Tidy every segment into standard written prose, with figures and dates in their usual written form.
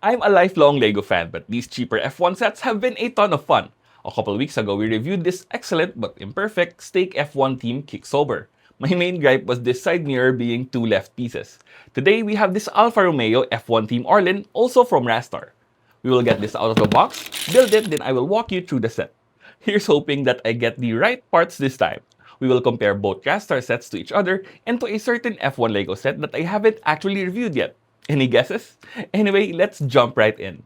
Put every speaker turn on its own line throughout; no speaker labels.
I'm a lifelong LEGO fan, but these cheaper F1 sets have been a ton of fun. A couple weeks ago, we reviewed this excellent but imperfect Stake F1 team Kicksober. My main gripe was this side mirror being two left pieces. Today, we have this Alfa Romeo F1 team Orlen, also from RASTAR. We will get this out of the box, build it, then I will walk you through the set. Here's hoping that I get the right parts this time. We will compare both RASTAR sets to each other and to a certain F1 LEGO set that I haven't actually reviewed yet. Any guesses? Anyway, let's jump right in.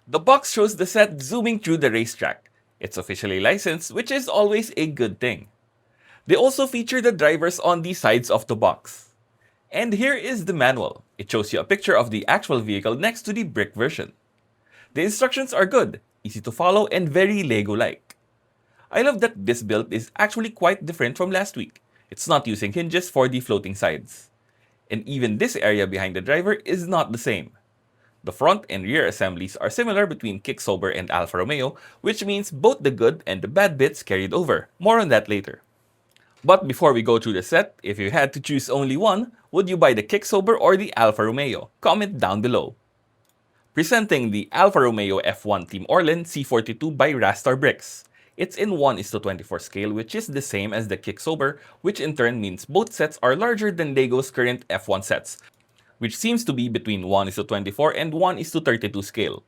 The box shows the set zooming through the racetrack. It's officially licensed, which is always a good thing. They also feature the drivers on the sides of the box. And here is the manual. It shows you a picture of the actual vehicle next to the brick version. The instructions are good, easy to follow, and very LEGO-like. I love that this build is actually quite different from last week. It's not using hinges for the floating sides. And even this area behind the driver is not the same. The front and rear assemblies are similar between Kicksober and Alfa Romeo, which means both the good and the bad bits carried over. More on that later. But before we go through the set, if you had to choose only one, would you buy the Kicksober or the Alfa Romeo? Comment down below. Presenting the Alfa Romeo F1 Team Orlen C42 by RASTAR Bricks. It's in 1:24 scale, which is the same as the Kicksober, which in turn means both sets are larger than LEGO's current F1 sets, which seems to be between 1:24 and 1:32 scale.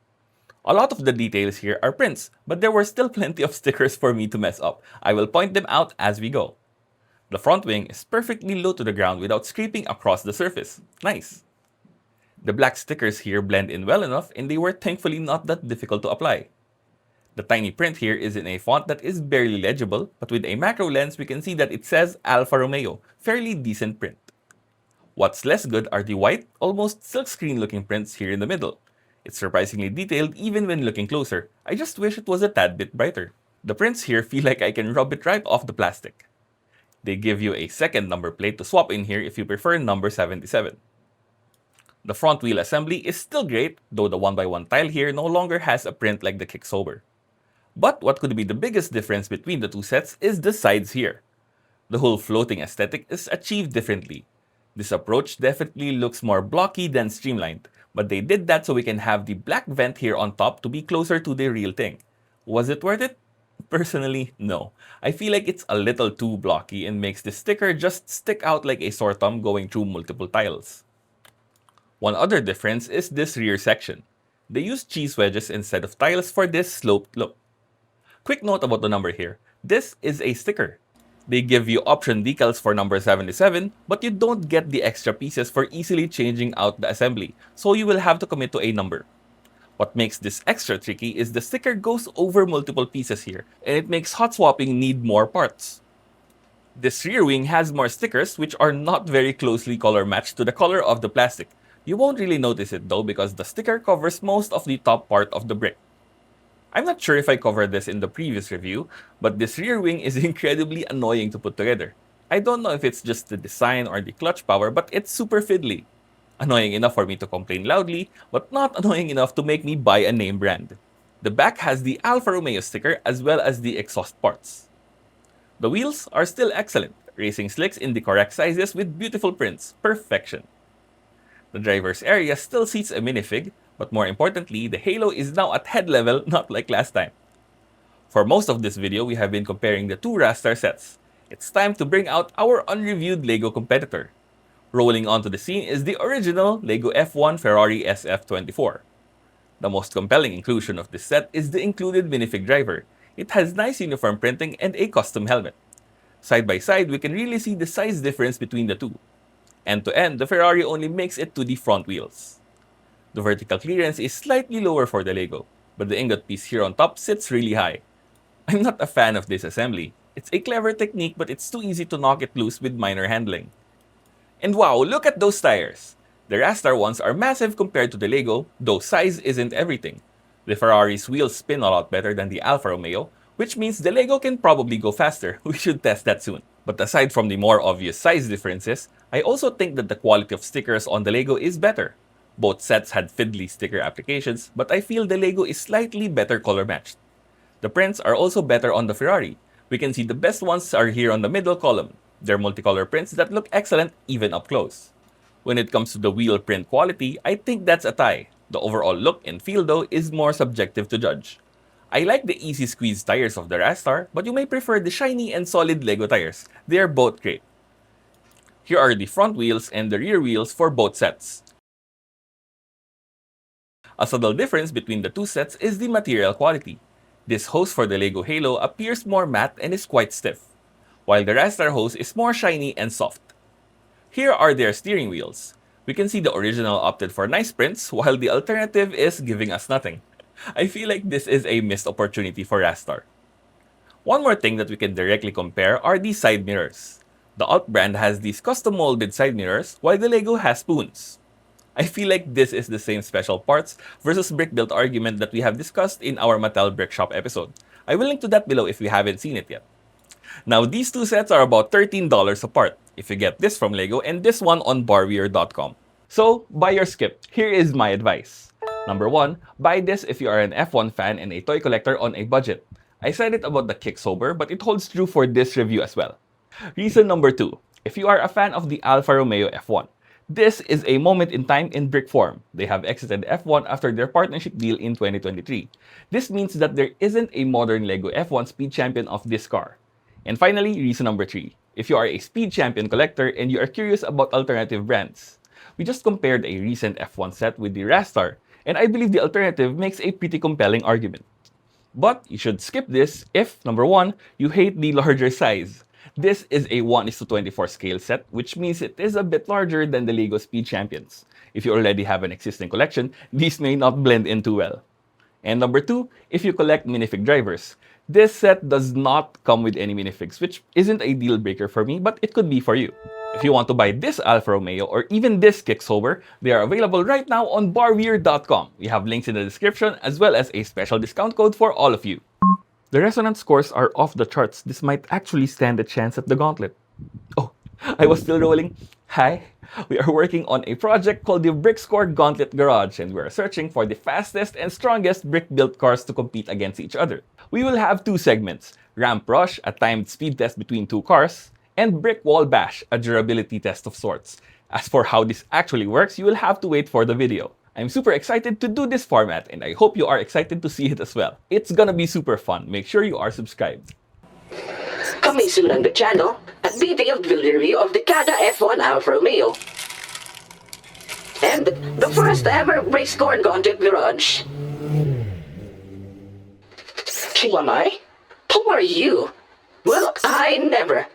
A lot of the details here are prints, but there were still plenty of stickers for me to mess up. I will point them out as we go. The front wing is perfectly low to the ground without scraping across the surface. Nice! The black stickers here blend in well enough, and they were thankfully not that difficult to apply. The tiny print here is in a font that is barely legible, but with a macro lens we can see that it says Alfa Romeo, fairly decent print. What's less good are the white, almost silkscreen looking prints here in the middle. It's surprisingly detailed even when looking closer. I just wish it was a tad bit brighter. The prints here feel like I can rub it right off the plastic. They give you a second number plate to swap in here if you prefer number 77. The front wheel assembly is still great, though the 1x1 tile here no longer has a print like the Kicksober. But what could be the biggest difference between the two sets is the sides here. The whole floating aesthetic is achieved differently. This approach definitely looks more blocky than streamlined, but they did that so we can have the black vent here on top to be closer to the real thing. Was it worth it? Personally, no. I feel like it's a little too blocky and makes the sticker just stick out like a sore thumb going through multiple tiles. One other difference is this rear section. They used cheese wedges instead of tiles for this sloped look. Quick note about the number here. This is a sticker. They give you option decals for number 77, but you don't get the extra pieces for easily changing out the assembly, so you will have to commit to a number. What makes this extra tricky is the sticker goes over multiple pieces here, and it makes hot swapping need more parts. This rear wing has more stickers which are not very closely color matched to the color of the plastic. You won't really notice it though because the sticker covers most of the top part of the brick. I'm not sure if I covered this in the previous review, but this rear wing is incredibly annoying to put together. I don't know if it's just the design or the clutch power, but it's super fiddly. Annoying enough for me to complain loudly, but not annoying enough to make me buy a name brand. The back has the Alfa Romeo sticker as well as the exhaust parts. The wheels are still excellent, racing slicks in the correct sizes with beautiful prints. Perfection. The driver's area still seats a minifig, but more importantly, the halo is now at head level, not like last time. For most of this video, we have been comparing the two RASTAR sets. It's time to bring out our unreviewed LEGO competitor. Rolling onto the scene is the original LEGO F1 Ferrari SF24. The most compelling inclusion of this set is the included minifig driver. It has nice uniform printing and a custom helmet. Side by side, we can really see the size difference between the two. End to end, the Ferrari only makes it to the front wheels. The vertical clearance is slightly lower for the LEGO, but the ingot piece here on top sits really high. I'm not a fan of this assembly. It's a clever technique, but it's too easy to knock it loose with minor handling. And wow, look at those tires! The RASTAR ones are massive compared to the LEGO, though size isn't everything. The Ferrari's wheels spin a lot better than the Alfa Romeo, which means the LEGO can probably go faster. We should test that soon. But aside from the more obvious size differences, I also think that the quality of stickers on the LEGO is better. Both sets had fiddly sticker applications, but I feel the LEGO is slightly better color matched. The prints are also better on the Ferrari. We can see the best ones are here on the middle column. They're multicolor prints that look excellent even up close. When it comes to the wheel print quality, I think that's a tie. The overall look and feel though is more subjective to judge. I like the easy squeeze tires of the RASTAR, but you may prefer the shiny and solid Lego tires. They are both great. Here are the front wheels and the rear wheels for both sets. A subtle difference between the two sets is the material quality. This hose for the Lego Halo appears more matte and is quite stiff, while the RASTAR hose is more shiny and soft. Here are their steering wheels. We can see the original opted for nice prints, while the alternative is giving us nothing. I feel like this is a missed opportunity for RASTAR. One more thing that we can directly compare are these side mirrors. The Alt brand has these custom molded side mirrors, while the Lego has spoons. I feel like this is the same special parts versus brick built argument that we have discussed in our Mattel Brick Shop episode. I will link to that below if you haven't seen it yet. Now these two sets are about $13 apart if you get this from Lego and this one on Barweer.com. So, buy or skip. Here is my advice. Number 1, buy this if you are an F1 fan and a toy collector on a budget. I said it about the Kick Sober, but it holds true for this review as well. Reason number 2, if you are a fan of the Alfa Romeo F1. This is a moment in time in brick form. They have exited F1 after their partnership deal in 2023. This means that there isn't a modern Lego F1 speed champion of this car. And finally, reason number 3, if you are a speed champion collector and you are curious about alternative brands. We just compared a recent F1 set with the RASTAR, and I believe the alternative makes a pretty compelling argument. But you should skip this if, number 1, you hate the larger size. This is a 1:24 scale set, which means it is a bit larger than the Lego Speed Champions. If you already have an existing collection, these may not blend in too well. And number 2, if you collect minifig drivers. This set does not come with any minifigs, which isn't a deal breaker for me, but it could be for you. If you want to buy this Alfa Romeo or even this Kick Sober, they are available right now on Barweer.com. We have links in the description as well as a special discount code for all of you. The resonance scores are off the charts. This might actually stand a chance at the gauntlet. Oh, I was still rolling. Hi, we are working on a project called the Brick Score Gauntlet Garage, and we are searching for the fastest and strongest brick-built cars to compete against each other. We will have 2 segments, Ramp Rush, a timed speed test between 2 cars, and Brick Wall Bash, a durability test of sorts. As for how this actually works, you will have to wait for the video. I'm super excited to do this format, and I hope you are excited to see it as well. It's gonna be super fun. Make sure you are subscribed.
Coming soon on the channel, a detailed build review of the Kada F1 Alfa Romeo. And the first ever Brick Score Gauntlet Garage. Who am I? Who are you? Well, I never.